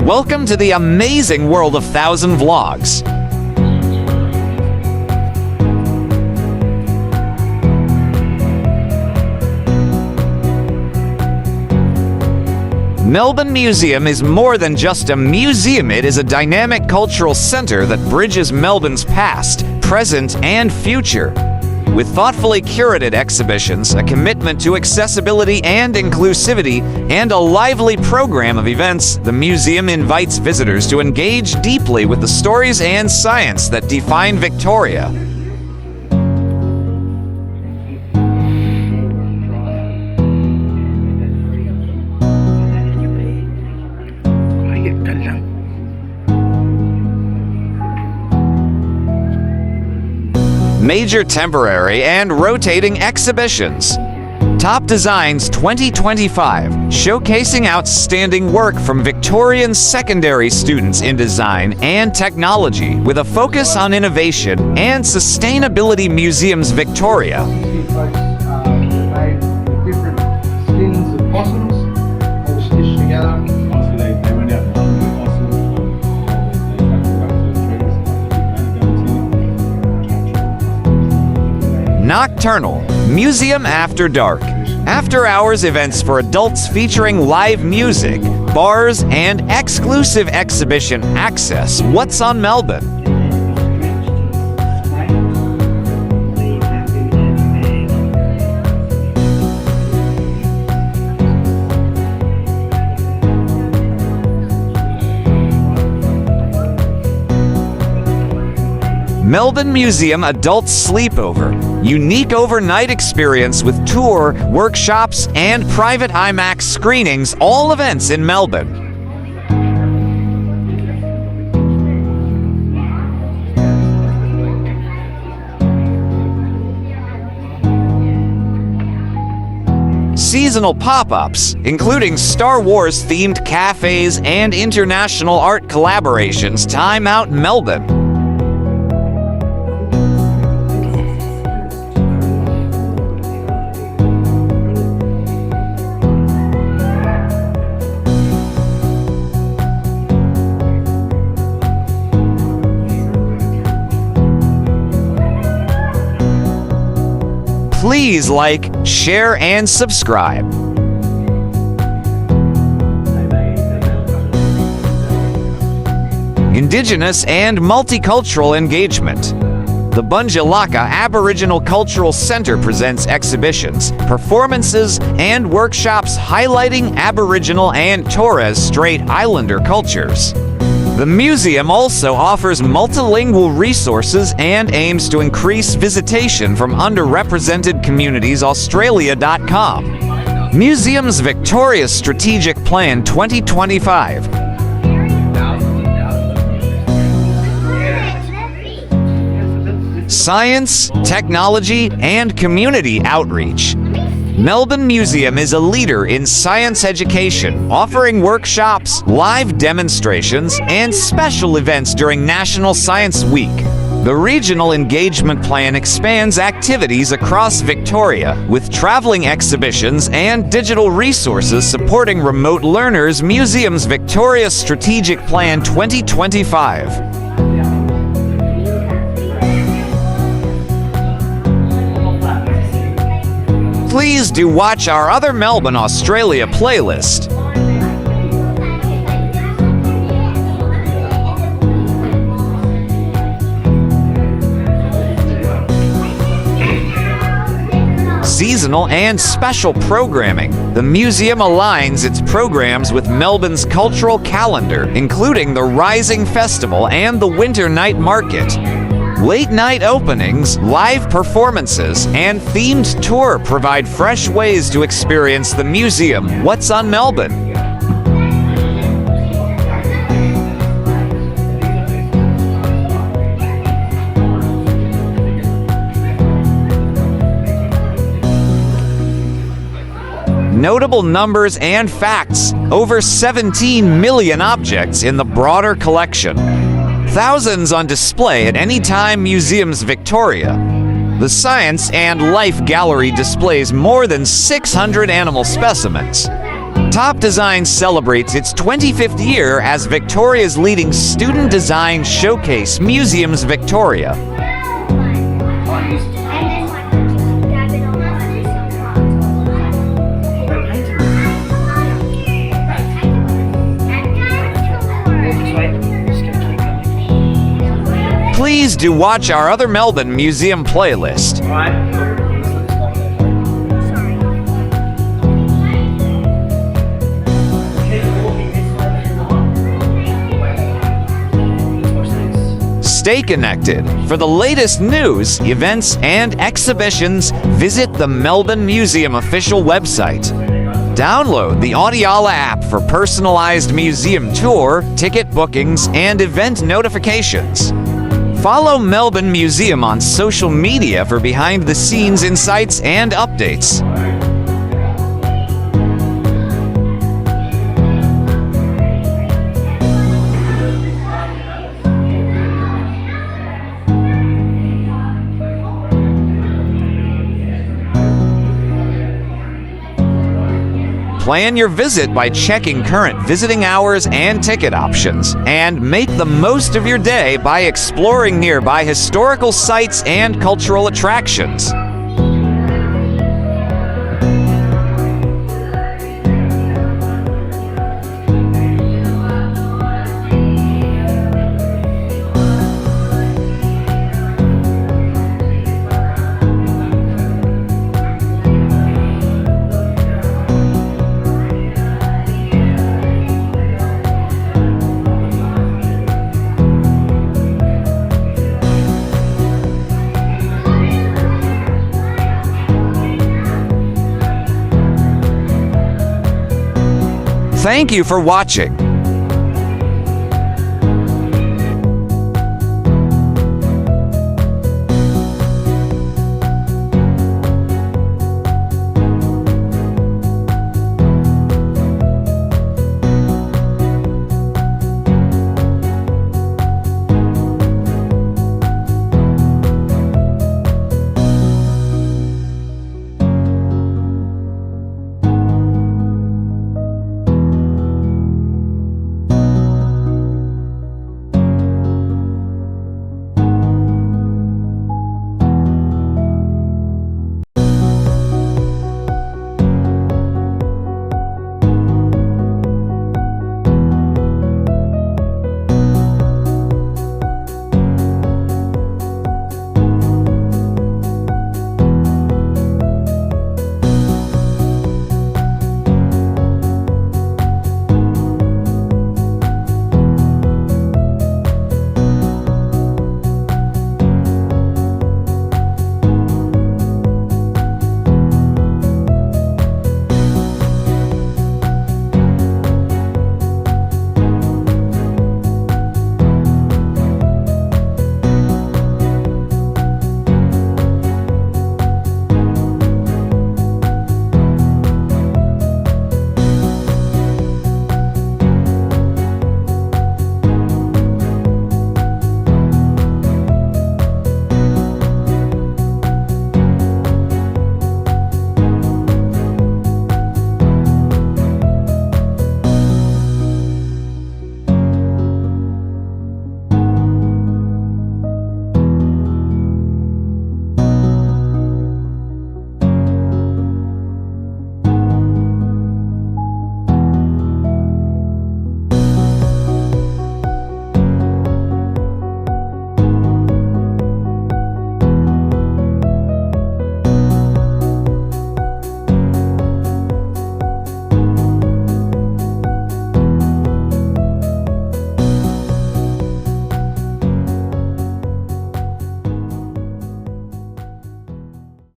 Welcome to the amazing world of 1,000 Vlogs. Melbourne Museum is more than just a museum. It is a dynamic cultural center that bridges Melbourne's past, present, and future. With thoughtfully curated exhibitions, a commitment to accessibility and inclusivity, and a lively program of events, the museum invites visitors to engage deeply with the stories and science that define Victoria. Major temporary and rotating exhibitions. Top Designs 2025, showcasing outstanding work from Victorian secondary students in design and technology with a focus on innovation and sustainability. Museums Victoria. These folks made with different skins of possums. They were stitched together. Obviously, they went out and hunted the fossils. They tracked up to the trees. Nocturnal, Museum After Dark. After-hours events for adults featuring live music, bars, and exclusive exhibition access. What's on Melbourne? Melbourne Museum Adult Sleepover. Unique overnight experience with tour, workshops, and private IMAX screenings. All events in Melbourne. Seasonal pop-ups, including Star Wars-themed cafes and international art collaborations. Time Out Melbourne. Please like, share, and subscribe. Indigenous and multicultural engagement. The Bunjalaka Aboriginal Cultural Centre presents exhibitions, performances, and workshops highlighting Aboriginal and Torres Strait Islander cultures. The museum also offers multilingual resources and aims to increase visitation from underrepresented communities. Australia.com. Museums Victoria Strategic Plan 2025. Science, technology, and community outreach. Melbourne Museum is a leader in science education, offering workshops, live demonstrations, and special events during National Science Week. The Regional Engagement Plan expands activities across Victoria with traveling exhibitions and digital resources supporting remote learners. Museums Victoria Strategic Plan 2025. Please do watch our other Melbourne, Australia playlist. Seasonal and special programming. The museum aligns its programs with Melbourne's cultural calendar, including the Rising Festival and the Winter Night Market. Late-night openings, live performances, and themed tour provide fresh ways to experience the museum. What's on Melbourne? Notable numbers and facts. Over 17 million objects in the broader collection. Thousands on display at Anytime Museums Victoria. The Science and Life Gallery displays more than 600 animal specimens. Top Design celebrates its 25th year as Victoria's leading student design showcase, Museums Victoria. Please do watch our other Melbourne Museum playlist. Stay connected. For the latest news, events, and exhibitions, visit the Melbourne Museum official website. Download the Audiala app for personalized museum tour, ticket bookings, and event notifications. Follow Melbourne Museum on social media for behind-the-scenes insights and updates. Plan your visit by checking current visiting hours and ticket options, and make the most of your day by exploring nearby historical sites and cultural attractions. Thank you for watching.